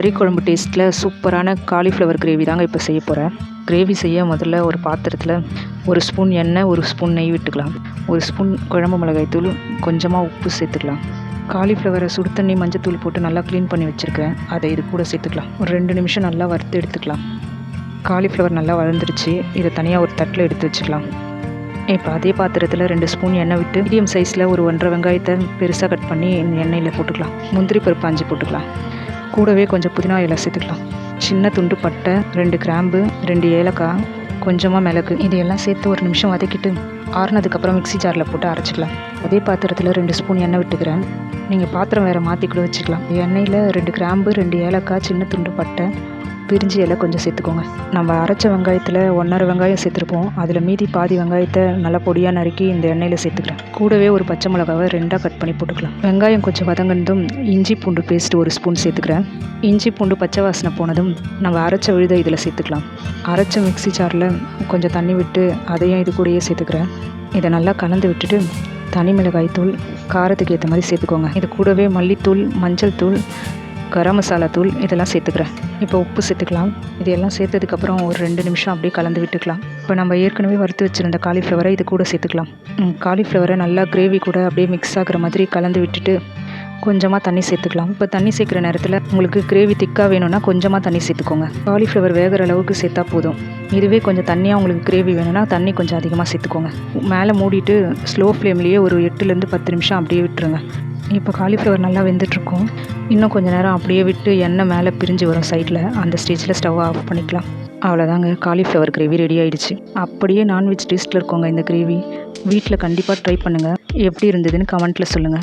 கறி குழம்பு டேஸ்ட்டில் சூப்பரான காலிஃப்ளவர் கிரேவி தாங்க இப்போ செய்ய போகிறேன். கிரேவி செய்ய முதல்ல ஒரு பாத்திரத்தில் 1 ஸ்பூன் எண்ணெய், 1 ஸ்பூன் நெய் விட்டுக்கலாம். 1 ஸ்பூன் குழம்பு மிளகாய் தூள், கொஞ்சமாக உப்பு சேர்த்துக்கலாம். காலிஃப்ளவரை சுடு தண்ணி மஞ்சத்தூள் போட்டு நல்லா க்ளீன் பண்ணி வச்சுருக்கேன். அதை இது கூட சேர்த்துக்கலாம். ஒரு 2 நிமிஷம் நல்லா வறுத்து எடுத்துக்கலாம். காலிஃப்ளவர் நல்லா வளர்ந்துருச்சு. இதை தனியாக ஒரு தட்டில் எடுத்து வச்சுக்கலாம். இப்போ அதே பாத்திரத்தில் 2 ஸ்பூன் எண்ணெய் விட்டு மீடியம் சைஸில் ஒரு 1.5 வெங்காயத்தை பெருசாக கட் பண்ணி எண்ணெயில் போட்டுக்கலாம். முந்திரி பருப்பு 5 போட்டுக்கலாம். கூடவே கொஞ்சம் புதினா இலை சேர்த்துக்கலாம். சின்ன துண்டு பட்டை, 2 கிராம்பு, 2 ஏலக்காய், கொஞ்சமாக மிளகு, இதையெல்லாம் சேர்த்து 1 நிமிஷம் வதக்கிட்டு ஆறுனதுக்கப்புறம் மிக்ஸி ஜாரில் போட்டு அரைச்சிக்கலாம். அதே பாத்திரத்தில் 2 ஸ்பூன் எண்ணெய் விட்டுக்கிறேன். நீங்கள் பாத்திரம் வேறு மாற்றி கூட வச்சுக்கலாம். எண்ணெயில் 2 கிராம்பு, 2 ஏலக்காய், சின்ன துண்டு பட்டை, பிரிஞ்சி இலை கொஞ்சம் சேர்த்துக்கோங்க. நம்ம அரைச்ச வெங்காயத்தில் 1.5 வெங்காயம் சேர்த்துருப்போம். அதில் மீதி பாதி வெங்காயத்தை நல்லா பொடியாக நறுக்கி இந்த எண்ணெயில் சேர்த்துக்கிறேன். கூடவே ஒரு பச்சை மிளகாவை 2ஆக கட் பண்ணி போட்டுக்கலாம். வெங்காயம் கொஞ்சம் வதங்கினதும் இஞ்சி பூண்டு பேஸ்ட் 1 ஸ்பூன் சேர்த்துக்கிறேன். இஞ்சி பூண்டு பச்சை வாசனை போனதும் நம்ம அரைச்ச விழுதை இதில் சேர்த்துக்கலாம். அரைச்ச மிக்ஸி ஜாரில் கொஞ்சம் தண்ணி விட்டு அதையும் இது கூடயே சேர்த்துக்கிறேன். இதை நல்லா கலந்து விட்டுட்டு தனி மிளகாய் தூள் காரத்துக்கு ஏற்ற மாதிரி சேர்த்துக்கோங்க. இது கூடவே மல்லித்தூள், மஞ்சள் தூள், கரம் மசாலா தூள் இதெல்லாம் சேர்த்துக்கிறேன். இப்போ உப்பு சேர்த்துக்கலாம். இதெல்லாம் சேர்த்ததுக்கப்புறம் ஒரு 2 நிமிஷம் அப்படியே கலந்து விட்டுக்கலாம். இப்போ நம்ம ஏற்கனவே வறுத்து வச்சுருந்த காலிஃப்ளவரை இது கூட சேர்த்துக்கலாம். காலிஃப்ளவரை நல்லா கிரேவி கூட அப்படியே மிக்ஸ் ஆகிற மாதிரி கலந்து விட்டுட்டு கொஞ்சமாக தண்ணி சேர்த்துக்கலாம். இப்போ தண்ணி சேர்க்குற நேரத்தில் உங்களுக்கு கிரேவி திக்காக வேணும்னா கொஞ்சமாக தண்ணி சேர்த்துக்கோங்க. காலிஃப்ளவர் வேகிற அளவுக்கு சேர்த்தா போதும். இதுவே கொஞ்சம் தண்ணியாக உங்களுக்கு கிரேவி வேணும்னா தண்ணி கொஞ்சம் அதிகமாக சேர்த்துக்கோங்க. மேலே மூடிட்டு ஸ்லோ ஃப்ளேம்லேயே ஒரு 8லேருந்து 10 நிமிஷம் அப்படியே விட்டுருங்க. இப்போ காலிஃப்ளவர் நல்லா வெந்துட்டுருக்கும். இன்னும் கொஞ்சம் நேரம் அப்படியே விட்டு எண்ணெய் மேலே பிரிஞ்சு வரும் சைடில். அந்த ஸ்டேஜில் ஸ்டவ்வை ஆஃப் பண்ணிக்கலாம். அவ்வளோதாங்க, காலிஃப்ளவர் கிரேவி ரெடி ஆகிடுச்சு. அப்படியே நான்வெஜ் டேஸ்ட்டில் இருக்கோங்க இந்த கிரேவி. வீட்டில் கண்டிப்பாக ட்ரை பண்ணுங்கள். எப்படி இருந்ததுன்னு கமெண்ட்டில் சொல்லுங்கள்.